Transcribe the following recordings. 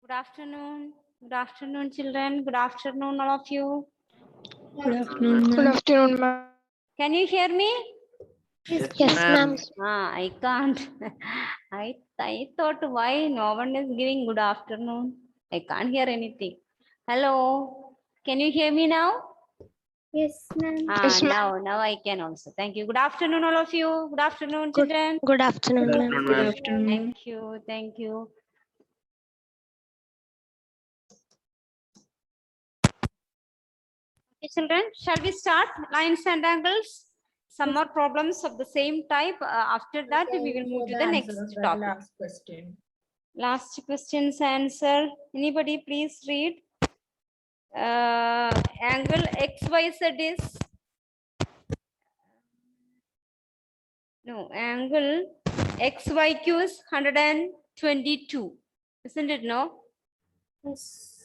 Good afternoon. Good afternoon, children. Good afternoon, all of you. Good afternoon, Good ma'am. afternoon, ma'am. Can you hear me? Yes, ma'am. I can't. I thought why no one is giving good afternoon. I can't hear anything. Hello. Can you hear me now? Yes, ma'am. Yes, ma'am. Now I can also. Thank you. Good afternoon, all of you. Good afternoon, Good, children. good afternoon, ma'am. Good afternoon. Thank you. Thank you. Okay, children, shall we start lines and angles? Some more problems of the same type. After that, we will move to the next topic. Last question. Last question's answer. Anybody please read. Angle XYZ is no angle XYQ is 122. Isn't it no? Yes.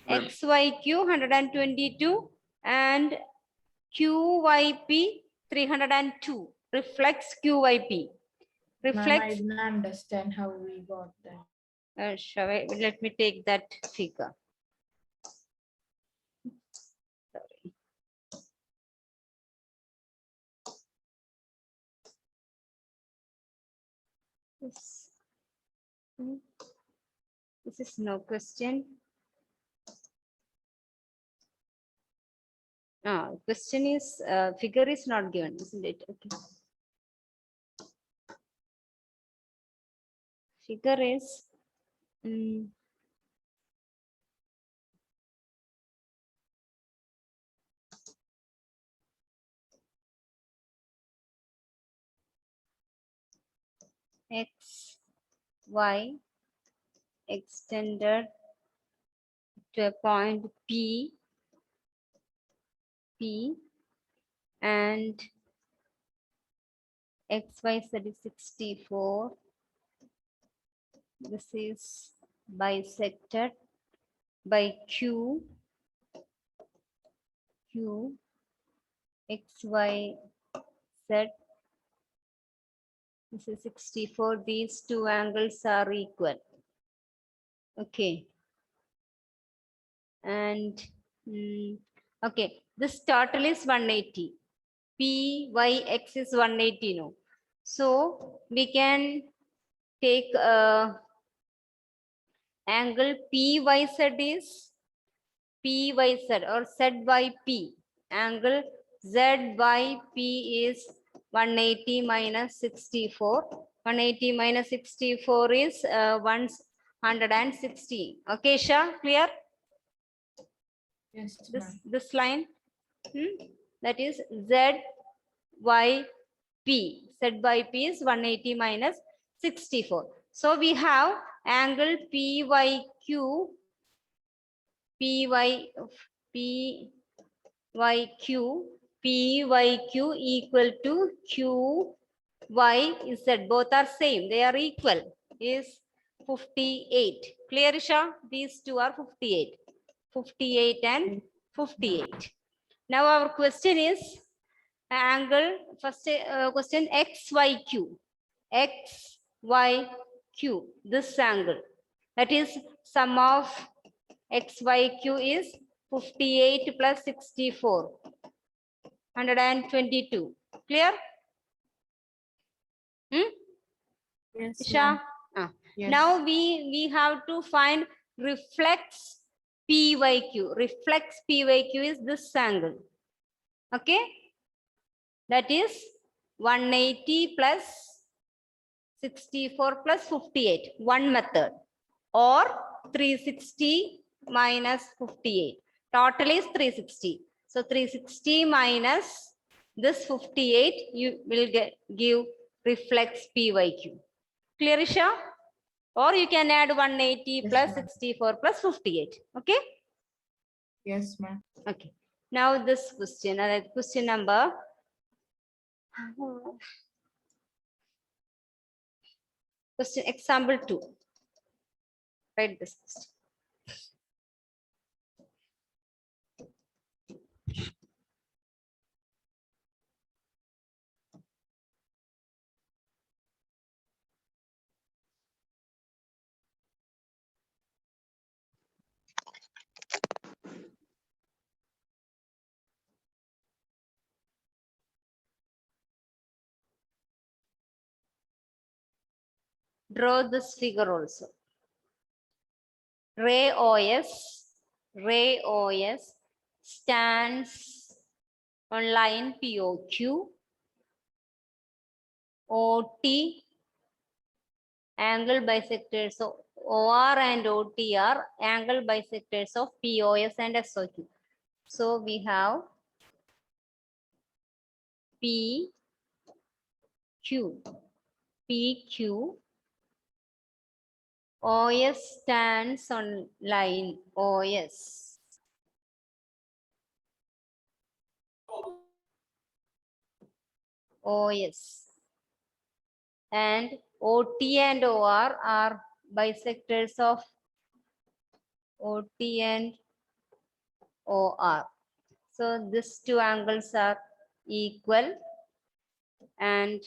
XYQ 122 and QYP 302 reflects QYP. Ma'am, I Reflects. didn't understand how we got that. Shall I, let me take that figure. Sorry. This is no question. Question is figure is not given, isn't it? Okay. Figure is X, Y extended to a point P, and XYZ is 64. This is bisected by Q, XYZ. This is 64. These two angles are equal. Okay. And okay, this total is 180. PYX is 180 no. So we can take angle PYZ is PYZ or Z by P. Angle Z by P is 180 minus 64. 180 minus 64 is 160. Okay, Shah, clear? Yes, This line, that is Z by P. Z by P is 180 minus 64. So we have angle PYQ equal to QYZ. Both are same. They are equal. Is 58. Clear, Isha? These two are 58. 58 and 58. Now our question is angle. First question XYQ. XYQ. This angle. That is sum of XYQ is 58 plus 64. 122. Clear? Yes, Isha? Yes. Now we have to find reflex PYQ. Reflex PYQ is this angle. Okay? That is 180 plus 64 plus 58. One method. Or 360 minus 58. Total is 360. So 360 minus this 58, you will give reflex PYQ. Clear, Isha? Or you can add 180 Yes, plus ma'am. 64 plus 58. Okay? Yes, ma'am. Okay. Now this question, question number. Question example 2. Write this question. Draw this figure also. Ray OS stands on line POQ. OT angle bisectors. So OR and OT are angle bisectors of POS and SOQ. So we have PQ. PQ. OS stands on line OS. OS. And OT and OR are bisectors of OT and OR. So these two angles are equal, and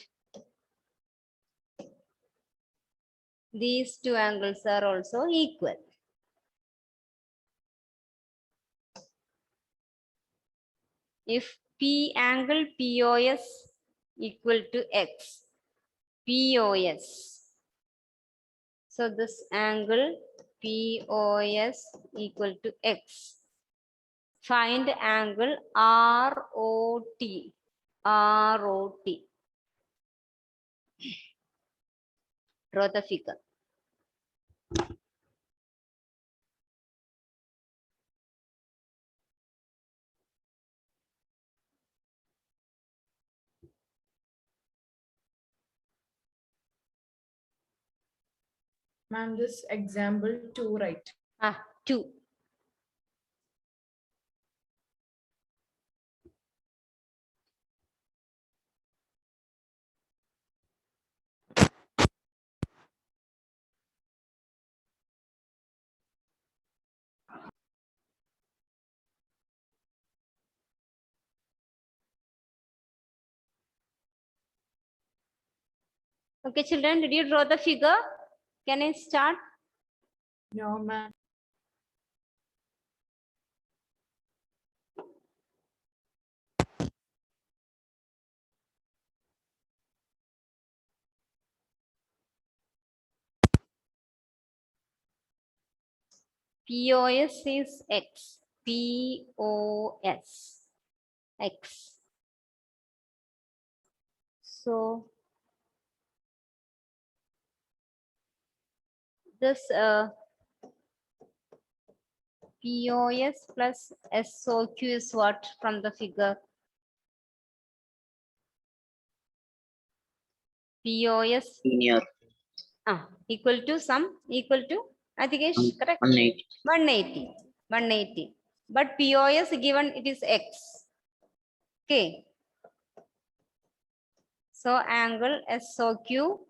these two angles are also equal. If P angle POS equal to X, POS. So this angle POS equal to X. Find angle ROT. ROT. Draw the figure. Ma'am, this example 2, right? 2. Okay, children, did you draw the figure? Can I start? No, ma'am. POS is X. POS. X. So this POS plus SOQ is what from the figure? POS Linear. Equal to sum, equal to Adhikesh, correct? 180. 180. 180. But POS given it is X. Okay. So angle SOQ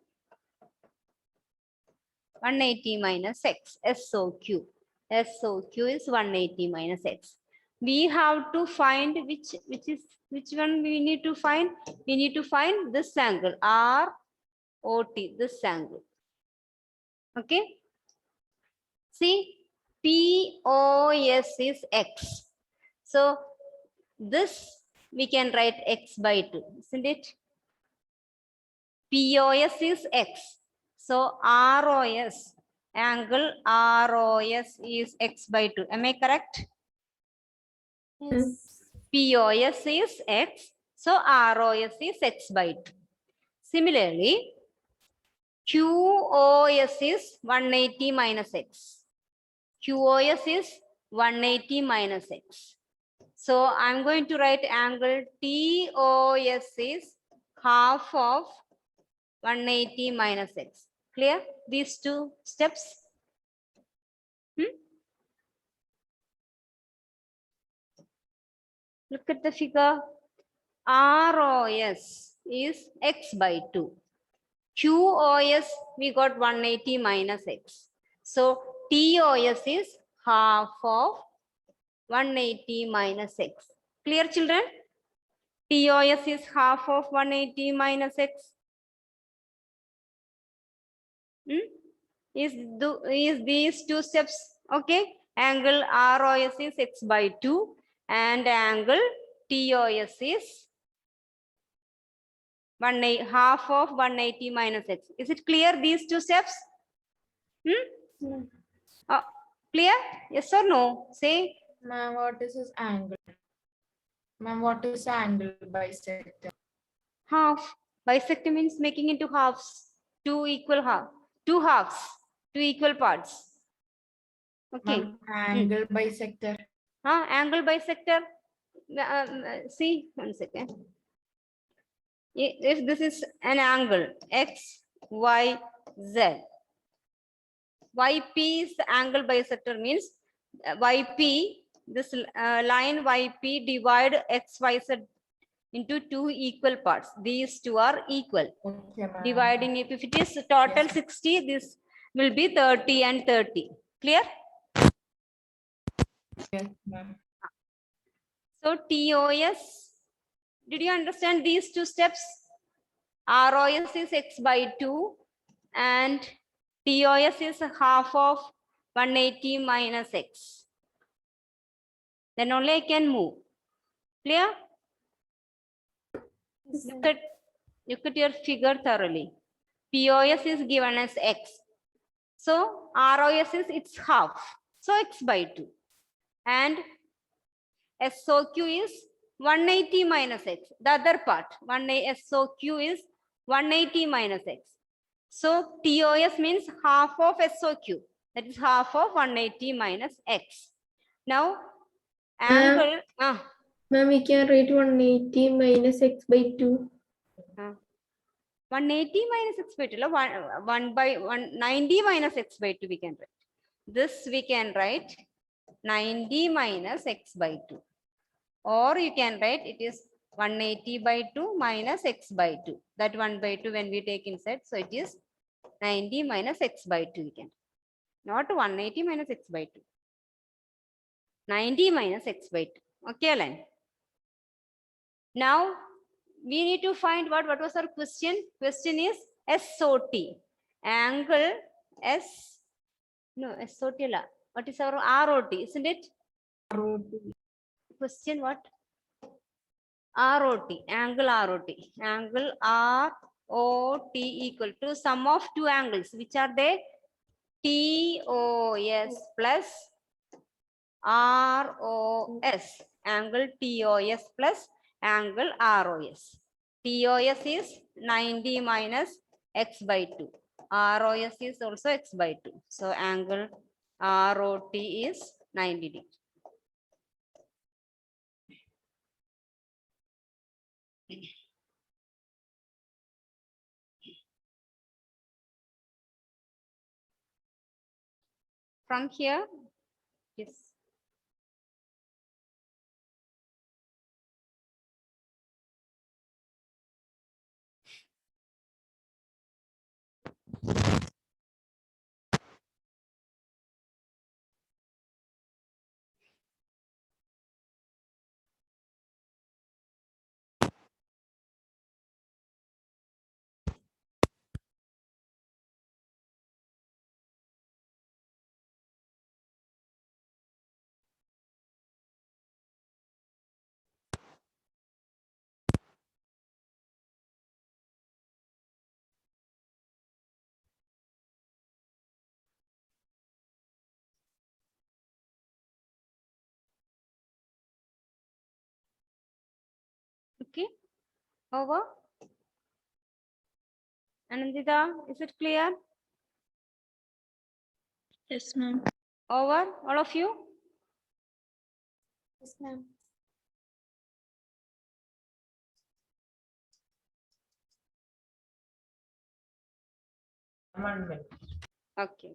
180 minus X. SOQ. SOQ is 180 minus X. We have to find which one we need to find? We need to find this angle ROT, this angle. Okay. See, POS is X. So this we can write X by 2, isn't it? POS is X. So ROS, angle ROS is X by 2. Am I correct? Yes. POS is X. So ROS is X by 2. Similarly, QOS is 180 minus X. QOS is 180 minus X. So I'm going to write angle TOS is half of 180 minus X. Clear? These two steps? Look at the figure. ROS is X by 2. QOS, we got 180 minus X. So TOS is half of 180 minus X. Clear, children? TOS is half of 180 minus X. Is these two steps okay? Angle ROS is X by 2 and angle TOS is half of 180 minus x. Is it clear, these two steps? Clear? Yes or no? Say. Ma'am, what is this angle? Ma'am, what is angle bisector? Half. Bisect means making into halves. Two equal half. Two halves. Two equal parts. Okay. Ma'am, angle bisector. Angle bisector. See, 1 second. If this is an angle x, y, z. YP is the angle bisector, means YP, this line YP divide XYZ into two equal parts. These two are equal. Okay, ma'am. Dividing it, if it is total Yes. 60, this will be 30 and 30. Clear? Yes, ma'am. So TOS, did you understand these two steps? ROS is x by 2 and TOS is half of 180 minus x. Then only I can move. Clear? Look at your figure thoroughly. POS is given as x. So ROS is its half. So x by 2. And SOQ is 180 minus x. The other part, SOQ is 180 minus x. So TOS means half of SOQ. That is half of 180 minus x. Now, angle. Ma'am, we can write 180 minus x by 2. 180 minus x by 2. 1 by 190 minus x by 2 we can write. This we can write 90 minus x by 2. Or you can write it is 180 by 2 minus x by 2. That 1 by 2 when we take inside. So it is 90 minus x by 2 we can. Not 180 minus x by 2. 90 minus x by 2. Okay, Alan. Now we need to find what was our question? Question is SOT. Angle SOT. What is our ROT? Isn't it? Question what? ROT. Angle ROT. Angle ROT equal to sum of two angles. Which are they? TOS plus ROS. Angle TOS plus angle ROS. TOS is 90 minus x by 2. ROS is also x by 2. So angle ROT is 90 degree. From here, yes. Okay, over. Anandita, is it clear? Yes, ma'am. Over, all of you? Yes, ma'am. One minute. Okay.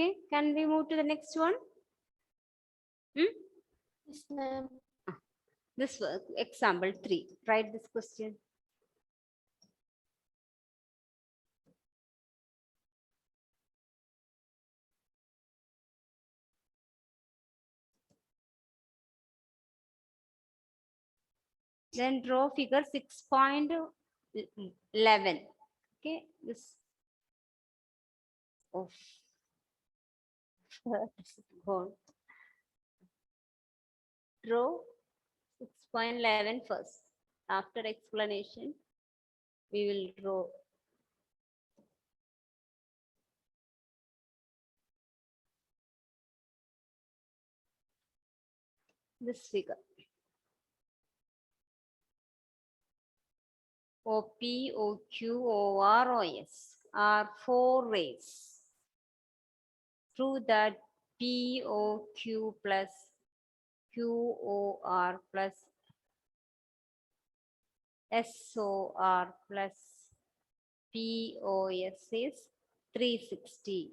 Okay, can we move to the next one? Hmm? Yes, ma'am. This was example 3. Write this question. Then draw figure 6.11. Okay, this. Oh, gone. Draw 6.11 first. After explanation, we will draw. This figure. OP, OQ, OR, OS are 4 rays. Prove that POQ plus QOR plus SOR plus POS is 360.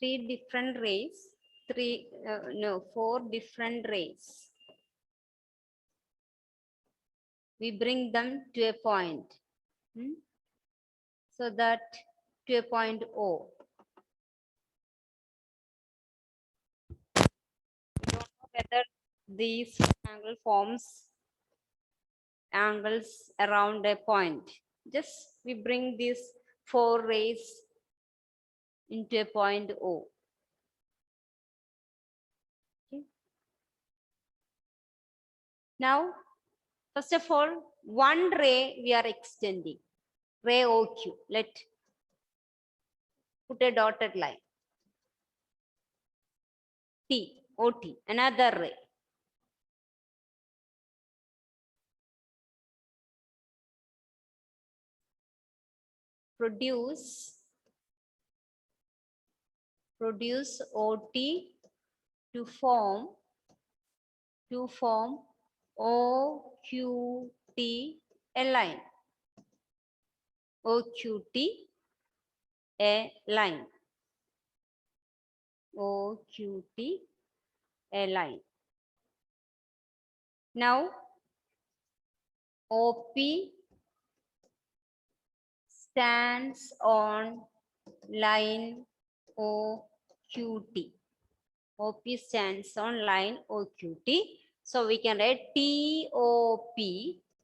Three different rays, four different rays. We bring them to a point. So that to a point O. We don't know whether these angle forms angles around a point. Just we bring these 4 rays into a point O. Okay. Now, first of all, one ray we are extending, ray OQ. Let put a dotted line. T, OT, another ray. Produce OT to form OQT a line. OQT a line. OQT a line. Now OP stands on line OQT. OP stands on line OQT. So we can write TOP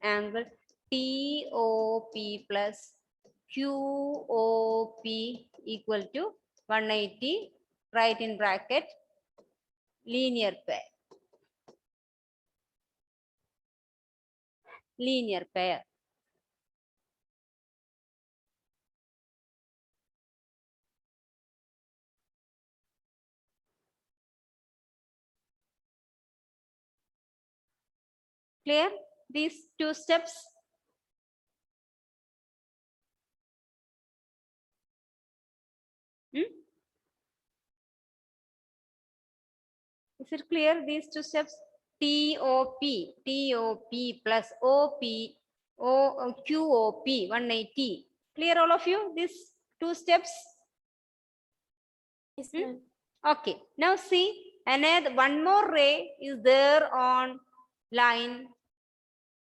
angle TOP plus QOP equal to 180. Write in bracket linear pair. Linear pair. Clear? These 2 steps. Is it clear? These 2 steps. TOP plus QOP 180. Clear all of you? These 2 steps. Yes, ma'am. Okay. Now see, another one more ray is there on line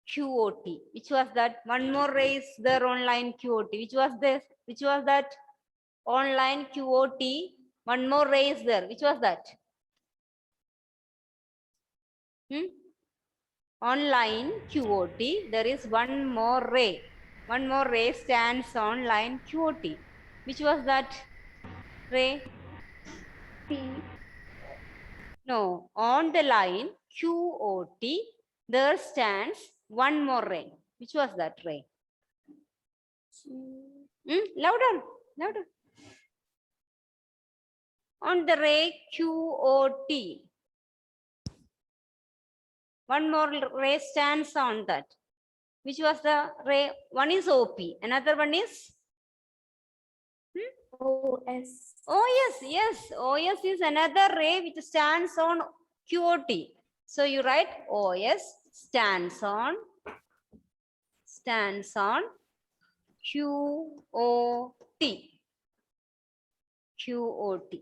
QOT. Which was that? One more ray is there on line QOT. Which was this? Which was that? On line QOT, one more ray is there. Which was that? On line QOT, there is one more ray. One more ray stands on line QOT. Which was that ray? P. No, on the line QOT, there stands one more ray. Which was that ray? Louder, louder. On the ray QOT, One more ray stands on that. Which was the ray? One is OP, another one is OS. OS. Yes, OS is another ray which stands on QOT. So you write OS stands on QOT. QOT.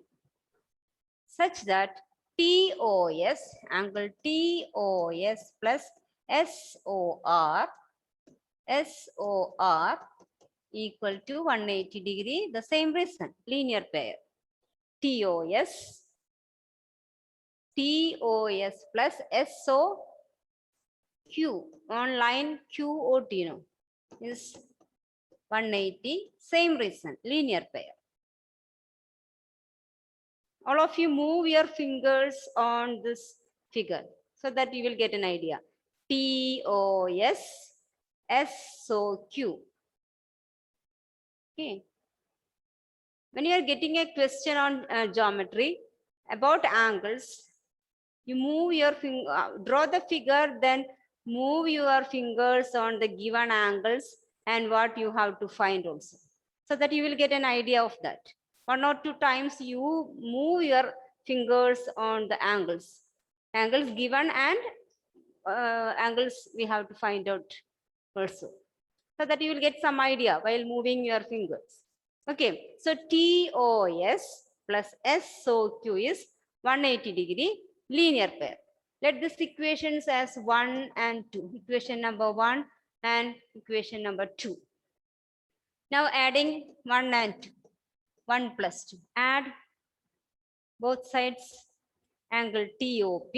Such that TOS, angle TOS plus SOR equal to 180 degree, the same reason, linear pair. TOS plus SOQ on line QOT, no, is 180, same reason, linear pair. All of you move your fingers on this figure so that you will get an idea. TOS SOQ. Okay. When you are getting a question on geometry about angles, you move your finger, draw the figure, then move your fingers on the given angles and what you have to find also, so that you will get an idea of that. 1 or 2 times you move your fingers on the angles given and angles we have to find out also, so that you will get some idea while moving your fingers. Okay, so TOS plus SOQ is 180 degree linear pair. Let this equations as 1 and 2, equation number 1 and equation number 2. Now adding 1 and 2, 1 plus 2, add both sides, angle TOP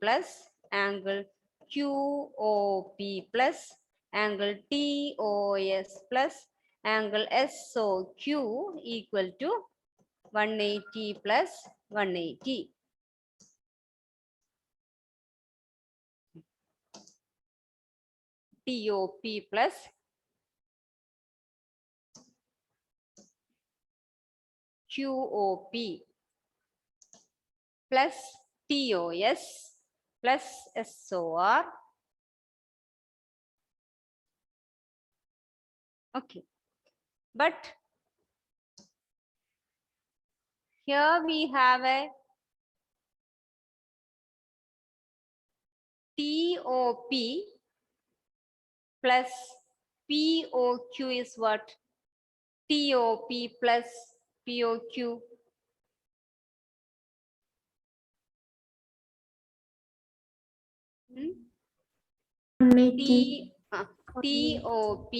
plus angle QOP plus angle TOS plus angle SOQ equal to 180 plus 180. TOP plus QOP plus TOS plus SOR. Okay, but here we have a TOP plus POQ is what? TOP plus POQ. TOP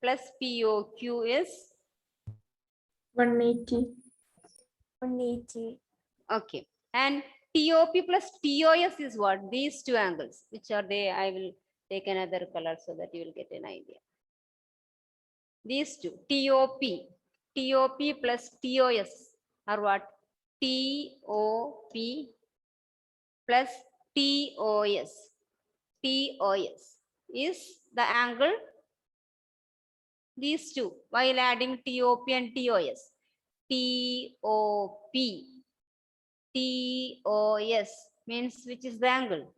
plus POQ is 180. 180. okay. And TOP plus TOS is what? These two angles. Which are they? I will take another color so that you will get an idea. These two, TOP plus TOS are what? TOP plus TOS. TOS is the angle, these two, while adding TOP and TOS. TOP, TOS means which is the angle?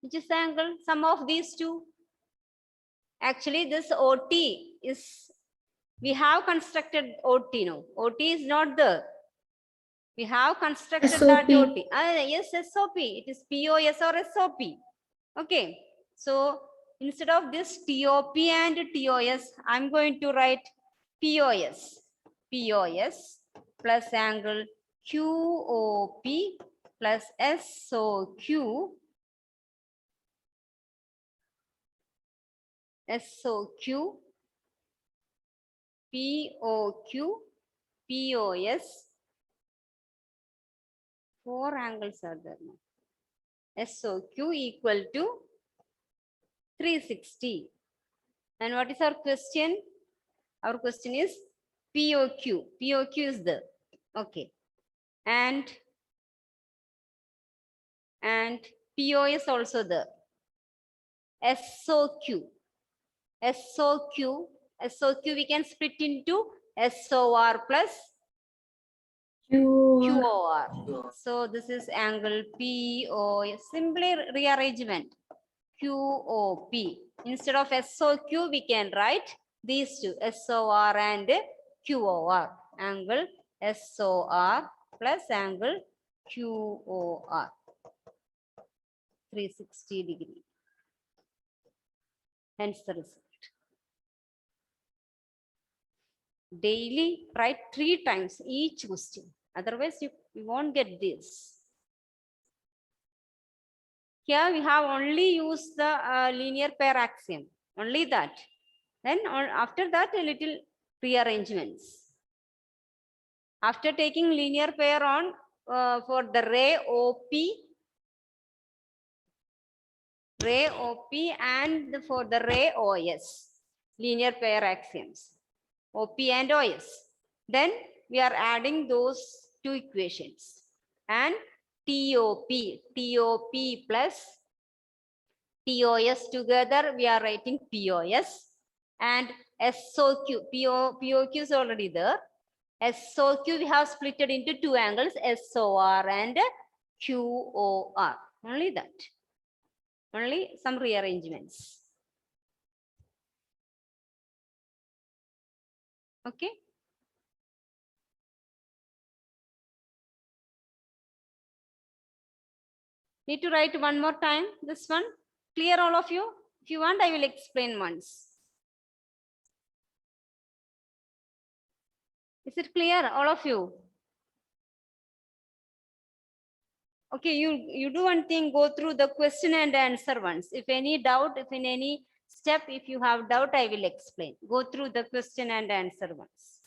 Which is the angle? Sum of these two. Actually, this OT is, we have constructed OT, no? OT is not there. We have constructed that SOP. OT. Yes, SOP. It is POS or SOP. Okay. So instead of this TOP and TOS, I'm going to write POS. POS plus angle QOP plus SOQ. SOQ, POQ, POS. 4 angles are there now. SOQ equal to 360. And what is our question? Our question is POQ. POQ is there. Okay. And POS also there. SOQ. SOQ we can split into SOR plus QOR. So this is angle PO. Simply rearrangement. QOP. Instead of SOQ, we can write these two, SOR and QOR. Angle SOR plus angle QOR. 360 degree. Hence the result. Daily write 3 times each question. Otherwise, you won't get this. Here we have only used the linear pair axiom. Only that. Then after that, a little rearrangements. After taking linear pair on for the ray OP and for the ray OS, linear pair axioms, OP and OS. Then we are adding those 2 equations and TOP plus TOS together, we are writing POS and SOQ, POQ is already there. SOQ we have split it into 2 angles, SOR and QOR, only that. Only some rearrangements. Okay. Need to write one more time, this one. Clear all of you? If you want, I will explain once. Is it clear, all of you? Okay, you do one thing, go through the question and answer once. If any doubt, if in any step, if you have doubt, I will explain. Go through the question and answer once.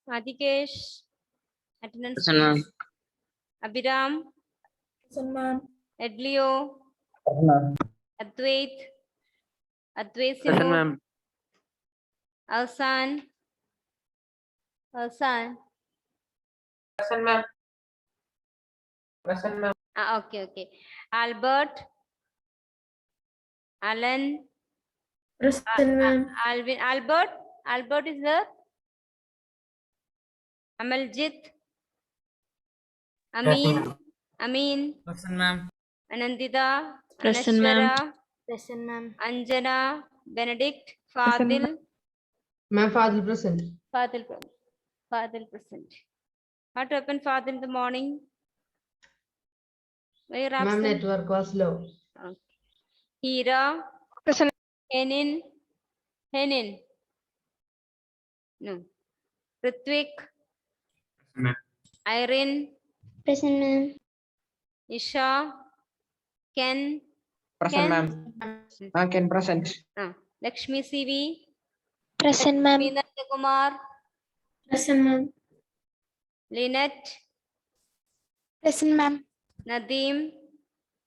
Adhikesh, attendance. Present, ma'am. please. Abhiram, Present, ma'am. Edlio, Present, ma'am. Advait, Present, Sinu, ma'am. Alsan, Present, ma'am. Present, ma'am. okay. Albert, Alan, Present, ma'am. Alvin, Albert is there. Amaljit, Amin, Present, ma'am. Anandita, Present, ma'am. Anashwara, Present, ma'am. Anjana, Benedict, Fadil, Ma'am, Father present. Fadil present. What happened, Fadil, in the morning? Where Ma'am, absent? network was low. Okay. Hira, Present. Henin, no. Ritvik, Ma'am. Irene, Present, ma'am. Isha, Ken, Present, Ken? ma'am. Can present. Lakshmi CV, Present, ma'am. Vinay Kumar, Present, ma'am. Lynette, Present, ma'am. Nadeem,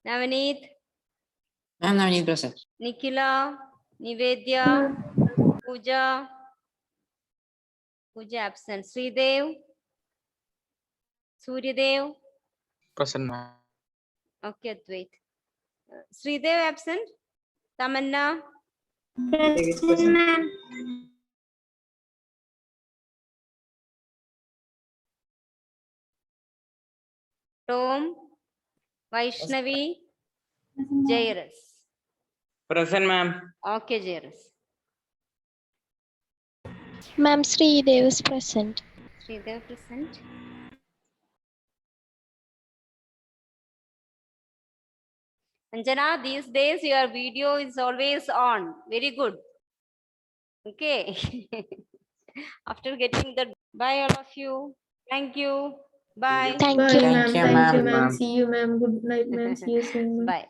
Navneet, Ma'am, now need present. Nikhila, Nivedya, Pooja absent. Sridev, Suryadev, Present, ma'am. okay, wait. Sridev absent. Tamanna, Present, ma'am. Tom, Vaishnavi, Jairus. Present, ma'am. Okay, Jairus. Ma'am, Sridev is present. Sridev present. Anjana, these days your video is always on. Very good. Okay. After getting the bye all of you. Thank you. Bye. Thank Bye, you. ma'am. Thank you, Ma'am. ma'am. See you, ma'am. Good night, ma'am. See you soon, ma'am. Bye.